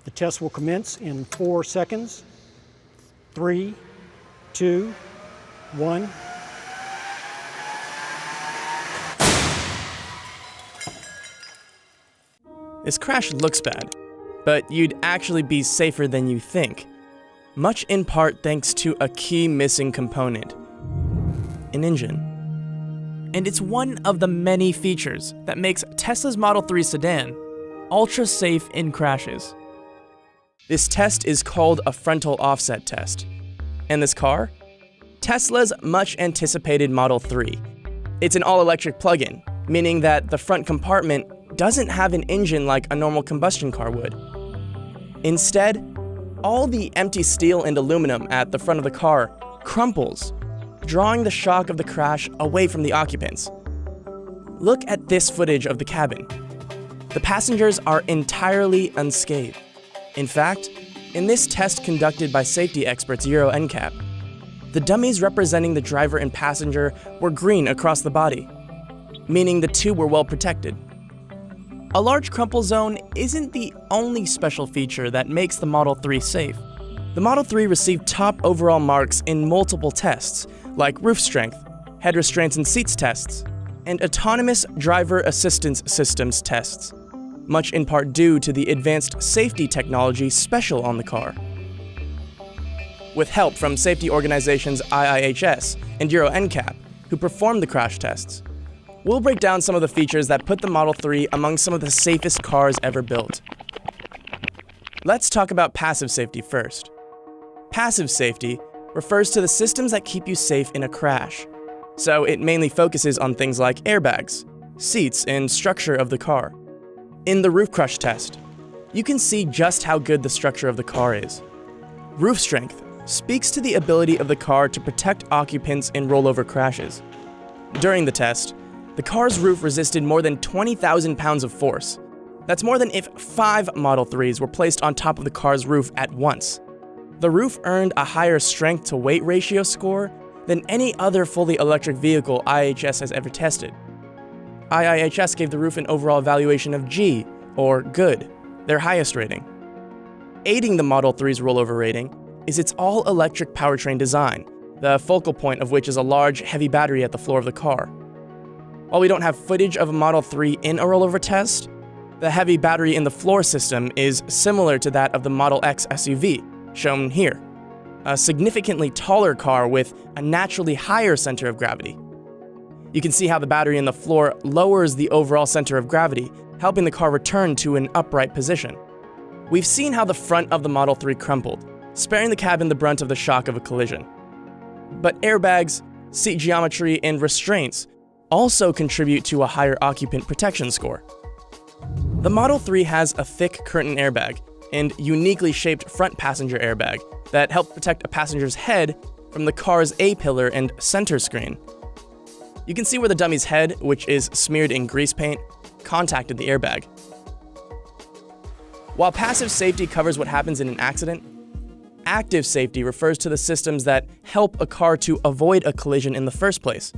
The test will commence in 4 seconds. 3, 2, 1. This crash looks bad, but you'd actually be safer than you think. Much in part thanks to a key missing component: an engine. And it's one of the many features that makes Tesla's Model 3 sedan ultra safe in crashes. This test is called a frontal offset test. And this car? Tesla's much anticipated Model 3. It's an all-electric plug-in, meaning that the front compartment doesn't have an engine like a normal combustion car would. Instead, all the empty steel and aluminum at the front of the car crumples, drawing the shock of the crash away from the occupants. Look at this footage of the cabin. The passengers are entirely unscathed. In fact, in this test conducted by safety experts Euro NCAP, the dummies representing the driver and passenger were green across the body, meaning the two were well protected. A large crumple zone isn't the only special feature that makes the Model 3 safe. The Model 3 received top overall marks in multiple tests, like roof strength, head restraints and seats tests, and autonomous driver assistance systems tests, much in part due to the advanced safety technology special on the car. With help from safety organizations IIHS and Euro NCAP, who performed the crash tests, we'll break down some of the features that put the Model 3 among some of the safest cars ever built. Let's talk about passive safety first. Passive safety refers to the systems that keep you safe in a crash, so it mainly focuses on things like airbags, seats, and structure of the car. In the roof crush test, you can see just how good the structure of the car is. Roof strength speaks to the ability of the car to protect occupants in rollover crashes. During the test, the car's roof resisted more than 20,000 pounds of force. That's more than if 5 Model 3s were placed on top of the car's roof at once. The roof earned a higher strength-to-weight ratio score than any other fully electric vehicle IIHS has ever tested. IIHS gave the roof an overall evaluation of G, or good, their highest rating. Aiding the Model 3's rollover rating is its all-electric powertrain design, the focal point of which is a large, heavy battery at the floor of the car. While we don't have footage of a Model 3 in a rollover test, the heavy battery in the floor system is similar to that of the Model X SUV, shown here, a significantly taller car with a naturally higher center of gravity. You can see how the battery in the floor lowers the overall center of gravity, helping the car return to an upright position. We've seen how the front of the Model 3 crumpled, sparing the cabin the brunt of the shock of a collision. But airbags, seat geometry, and restraints also contribute to a higher occupant protection score. The Model 3 has a thick curtain airbag and uniquely shaped front passenger airbag that help protect a passenger's head from the car's A-pillar and center screen. You can see where the dummy's head, which is smeared in grease paint, contacted the airbag. While passive safety covers what happens in an accident, active safety refers to the systems that help a car to avoid a collision in the first place.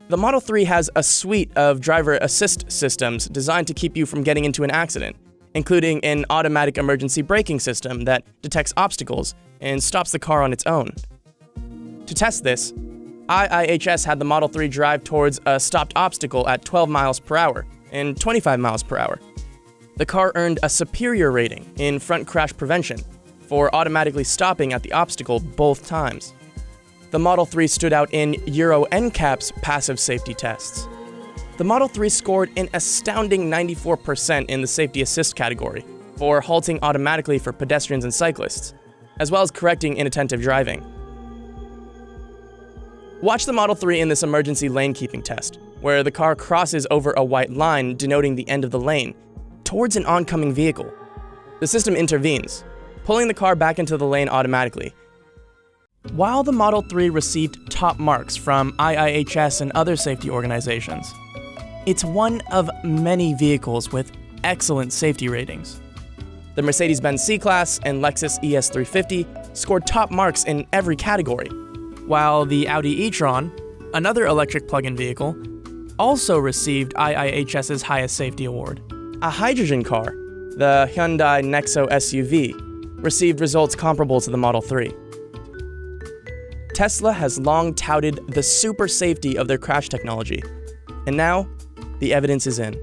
The Model 3 has a suite of driver assist systems designed to keep you from getting into an accident, including an automatic emergency braking system that detects obstacles and stops the car on its own. To test this, IIHS had the Model 3 drive towards a stopped obstacle at 12 miles per hour and 25 miles per hour. The car earned a superior rating in front crash prevention for automatically stopping at the obstacle both times. The Model 3 stood out in Euro NCAP's passive safety tests. The Model 3 scored an astounding 94% in the safety assist category for halting automatically for pedestrians and cyclists, as well as correcting inattentive driving. Watch the Model 3 in this emergency lane keeping test, where the car crosses over a white line denoting the end of the lane towards an oncoming vehicle. The system intervenes, pulling the car back into the lane automatically. While the Model 3 received top marks from IIHS and other safety organizations, it's one of many vehicles with excellent safety ratings. The Mercedes-Benz C-Class and Lexus ES350 scored top marks in every category, while the Audi e-tron, another electric plug-in vehicle, also received IIHS's highest safety award. A hydrogen car, the Hyundai Nexo SUV, received results comparable to the Model 3. Tesla has long touted the super safety of their crash technology, and now the evidence is in.